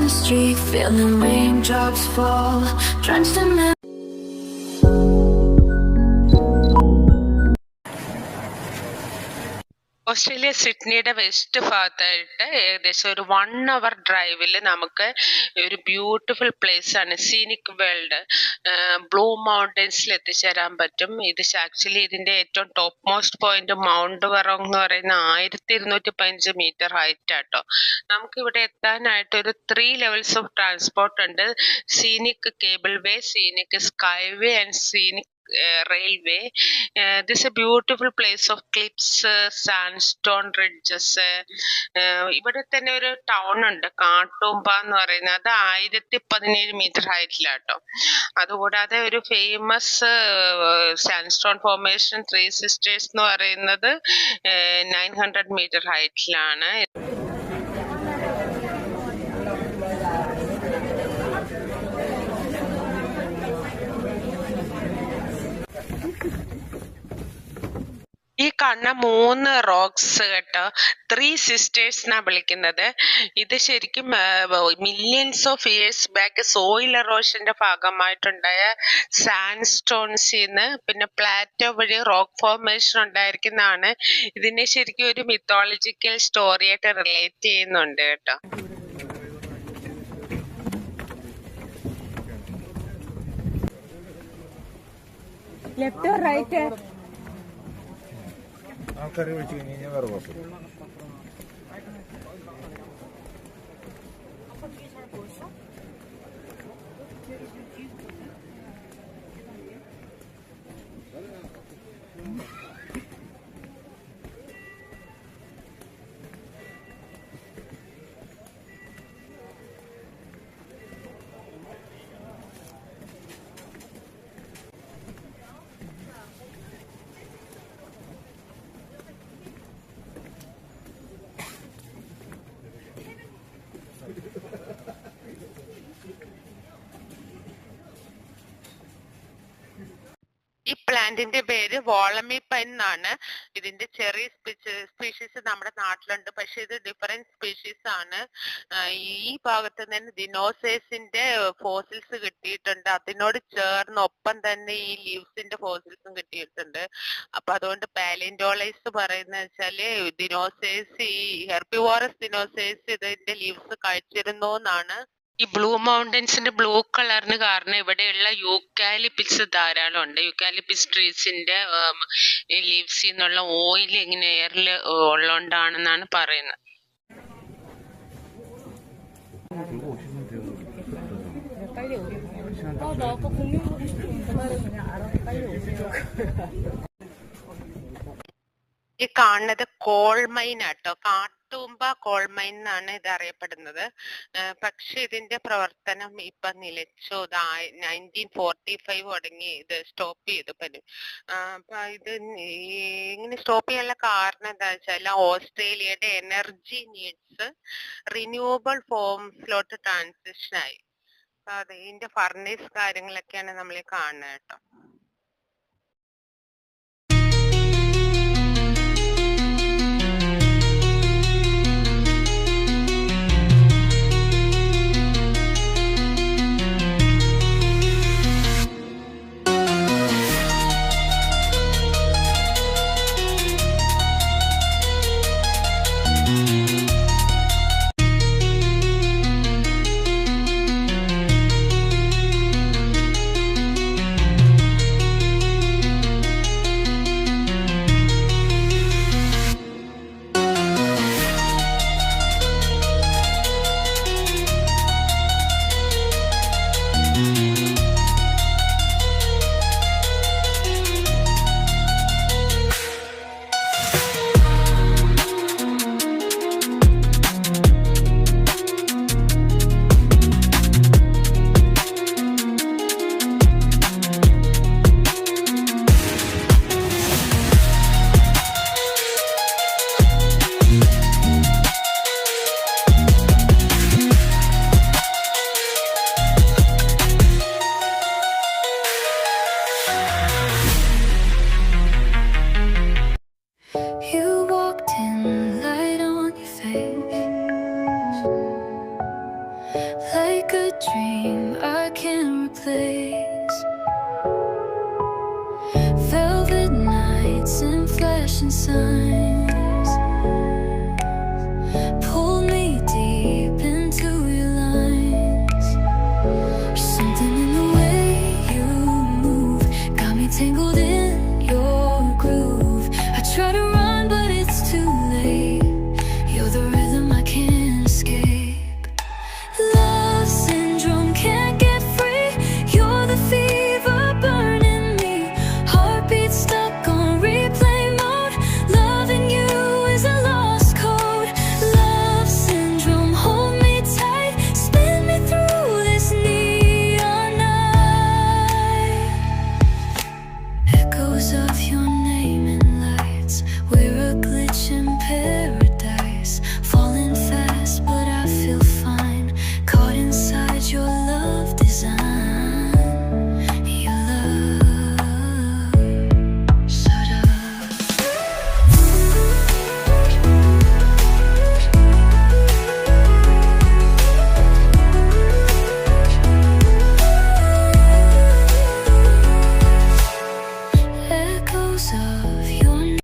the street, feeling raindrops fall, drenched in Australia സിഡ്നിയുടെ west ഭാഗത്തായിട്ട് ഏകദേശം ഒരു 1 hour ഡ്രൈവിൽ നമുക്ക് ഒരു ബ്യൂട്ടിഫുൾ പ്ലേസ് ആണ് സീനിക് വേൾഡ് ബ്ലൂ മൗണ്ടൻസിൽ എത്തിച്ചേരാൻ പറ്റും. ഇത് ആക്ച്വലി ഇതിന്റെ ഏറ്റവും top most point mount Werong എന്ന് പറയുന്ന 1215 മീറ്റർ ഹൈറ്റ് ആട്ടോ. നമുക്ക് ഇവിടെ എത്താനായിട്ട് ഒരു 3 ലെവൽസ് ഓഫ് ട്രാൻസ്പോർട്ട് ഉണ്ട്. Scenic cable way, scenic sky way and scenic railway. This is a beautiful place of cliffs, sandstone ridges. ഇവിടെ തന്നെ ഒരു ടൗൺ ഉണ്ട് കാട്ടൂമ്പ എന്ന് പറയുന്നത്. അത് 1017 മീറ്റർ ഹൈറ്റിലാട്ടോ. അതുകൂടാതെ ഒരു ഫേമസ് സാൻഡ്സ്റ്റോൺ ഫോർമേഷൻ 3 സിസ്റ്റേഴ്സ് എന്ന് പറയുന്നത് 900 മീറ്റർ ഹൈറ്റിലാണ്. ഈ കാണുന്ന 3 റോക്സ് കേട്ടോ 3 സിസ്റ്റേഴ്സ് എന്നാ വിളിക്കുന്നത്. ഇത് ശരിക്കും millions of years back soil എറോഷന്റെ ഭാഗമായിട്ടുണ്ടായ സാൻഡ് സ്റ്റോൺസിന്ന് പിന്നെ പ്ലാറ്റോ വഴി റോക്ക് ഫോർമേഷൻ ഉണ്ടായിരിക്കുന്നതാണ്. ഇതിനെ ശരിക്കും ഒരു മിത്തോളജിക്കൽ സ്റ്റോറി ആയിട്ട് റിലേറ്റ് ചെയ്യുന്നുണ്ട് കേട്ടോ. ലെഫ്റ്റ് റൈറ്റ് ആൾക്കാരെ വിളിച്ചു കഴിഞ്ഞാൽ വേറെ കുഴപ്പമില്ല. ഈ പ്ലാന്റിന്റെ പേര് വോളമി പൈൻ എന്നാണ്. ഇതിന്റെ ചെറിയ സ്പീഷീസ് നമ്മുടെ നാട്ടിലുണ്ട്, പക്ഷെ ഇത് ഡിഫറെന്റ് സ്പീഷീസ് ആണ്. ഈ ഭാഗത്ത് തന്നെ ദിനോസേഴ്സിന്റെ ഫോസിൽസ് കിട്ടിയിട്ടുണ്ട്. അതിനോട് ചേർന്ന് ഒപ്പം തന്നെ ഈ ലീവ്സിന്റെ ഫോസിൽസും കിട്ടിയിട്ടുണ്ട്. അപ്പൊ അതുകൊണ്ട് പാലിൻഡോളൈസ് പറയുന്ന വെച്ചാല് ദിനോസേഴ്സ്, ഈ ഹെർബിവോറസ് ദിനോസേഴ്സ് ഇതിന്റെ ലീവ്സ് കഴിച്ചിരുന്നു എന്നാണ്. ഈ ബ്ലൂ മൗണ്ടൻസിന്റെ ബ്ലൂ കളറിന് കാരണം ഇവിടെയുള്ള യൂക്കാലിപ്പിസ് ധാരാളം ഉണ്ട്. യൂക്കാലിപ്പിസ് ട്രീസിന്റെ ലീവ്സിൽ നിന്നുള്ള ഓയിൽ ഇങ്ങനെ എയറിൽ ഉള്ളതുകൊണ്ടാണെന്നാണ് പറയുന്നത്. ഈ കാണുന്നത് കോൾ മൈൻ ആട്ടോ. കാട്ടൂമ്പ കോൾ മൈൻ എന്നാണ് ഇത് അറിയപ്പെടുന്നത്. പക്ഷെ ഇതിന്റെ പ്രവർത്തനം ഇപ്പൊ നിലച്ചു. 1945 തുടങ്ങി ഇത് സ്റ്റോപ്പ് ചെയ്തു. അപ്പൊ ഇത് ഇങ്ങനെ സ്റ്റോപ്പ് ചെയ്യാനുള്ള കാരണം എന്താ വെച്ചാൽ ഓസ്ട്രേലിയയുടെ എനർജി നീഡ്സ് റിന്യൂവബിൾ ഫോംസിലോട്ട് ട്രാൻസിഷൻ ആയി. അപ്പൊ അത് ഇതിന്റെ ഫർണേസ് കാര്യങ്ങളൊക്കെയാണ് നമ്മൾ കാണുന്നത് കേട്ടോ. dream I can't replace. Velvet nights and flashing signs.